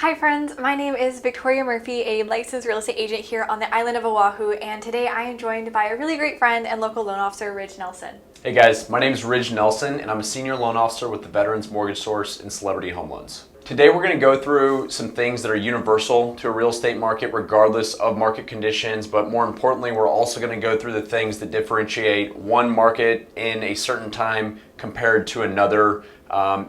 Hi friends, my name is Victoria Murphy, a licensed real estate agent here on the island of Oahu, and today I am joined by a really great friend and local loan officer, Ridge Nelson. Hey guys, my name is Ridge Nelson and I'm a senior loan officer with the Veterans Mortgage Source and Celebrity Home Loans. Today we're going to go through some things that are universal to a real estate market regardless of market conditions, but more importantly we're also going to go through the things that differentiate one market in a certain time compared to another,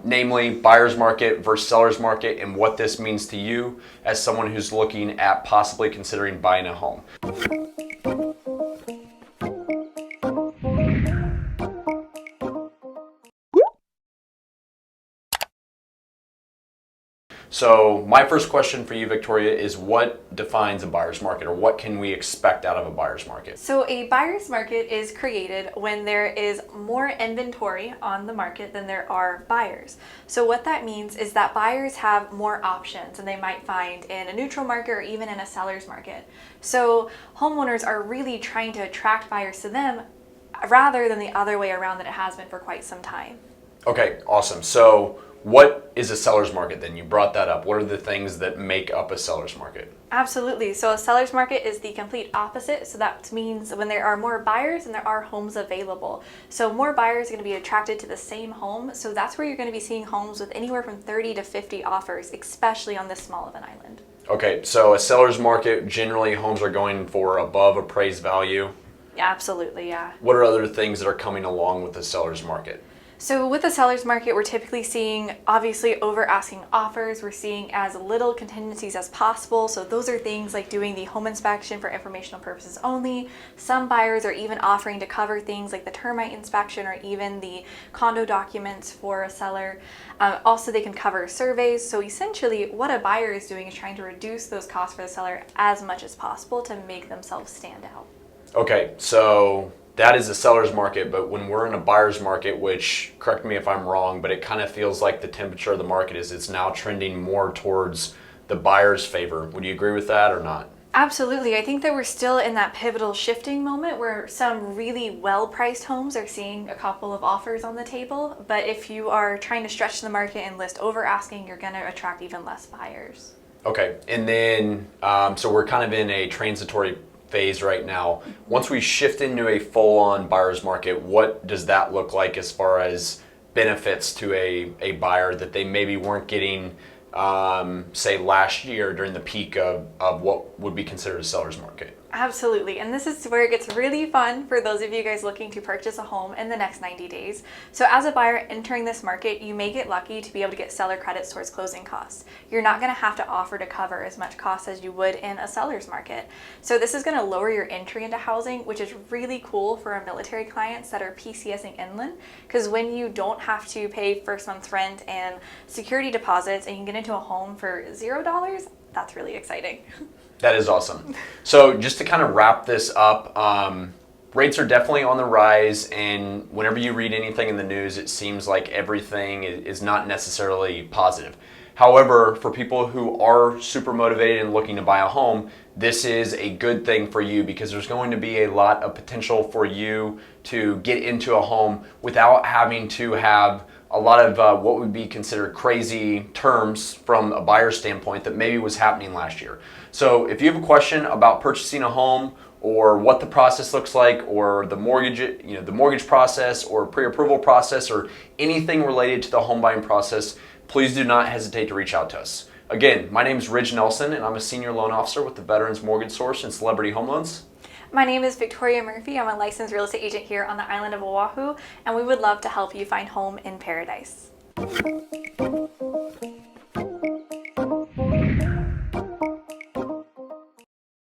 namely buyer's market versus seller's market, and what this means to you as someone who's looking at possibly considering buying a home. So my first question for you, Victoria, is what defines a buyer's market, or what can we expect out of a buyer's market? So a buyer's market is created when there is more inventory on the market than there are buyers. So what that means is that buyers have more options than they might find in a neutral market or even in a seller's market. So homeowners are really trying to attract buyers to them rather than the other way around that it has been for quite some time. Okay, awesome. So what is a seller's market then? You brought that up. What are the things that make up a seller's market? Absolutely. So a seller's market is the complete opposite. So that means when there are more buyers than there are homes available. So more buyers are going to be attracted to the same home. So that's where you're going to be seeing homes with anywhere from 30 to 50 offers, especially on this small of an island. Okay, so a seller's market, generally homes are going for above appraised value. Yeah, absolutely, yeah. What are other things that are coming along with the seller's market? So with the seller's market, we're typically seeing obviously over asking offers. We're seeing as little contingencies as possible. So those are things like doing the home inspection for informational purposes only. Some buyers are even offering to cover things like the termite inspection or even the condo documents for a seller. Also, they can cover surveys. So essentially what a buyer is doing is trying to reduce those costs for the seller as much as possible to make themselves stand out. Okay, so that is a seller's market, but when we're in a buyer's market, which, correct me if I'm wrong, but it kind of feels like the temperature of the market is it's now trending more towards the buyer's favor. Would you agree with that or not? Absolutely. I think that we're still in that pivotal shifting moment where some really well-priced homes are seeing a couple of offers on the table, but if you are trying to stretch the market and list over asking, you're going to attract even less buyers. Okay, and then, so we're kind of in a transitory phase right now. Once we shift into a full-on buyer's market, what does that look like as far as benefits to a buyer that they maybe weren't getting, say last year during the peak of what would be considered a seller's market? Absolutely, and this is where it gets really fun for those of you guys looking to purchase a home in the next 90 days. So as a buyer entering this market, you may get lucky to be able to get seller credits towards closing costs. You're not going to have to offer to cover as much cost as you would in a seller's market. So this is going to lower your entry into housing, which is really cool for our military clients that are PCSing inland, because when you don't have to pay first month's rent and security deposits and you can get into a home for $0, that's really exciting. That is awesome. So just to kind of wrap this up, rates are definitely on the rise, and whenever you read anything in the news, it seems like everything is not necessarily positive. However, for people who are super motivated and looking to buy a home, this is a good thing for you because there's going to be a lot of potential for you to get into a home without having to have a lot of what would be considered crazy terms from a buyer's standpoint that maybe was happening last year. So if you have a question about purchasing a home or what the process looks like, or the mortgage process or pre-approval process or anything related to the home buying process, please do not hesitate to reach out to us. Again, my name is Ridge Nelson and I'm a senior loan officer with the Veterans Mortgage Source and Celebrity Home Loans. My name is Victoria Murphy. I'm a licensed real estate agent here on the island of Oahu, and we would love to help you find home in paradise.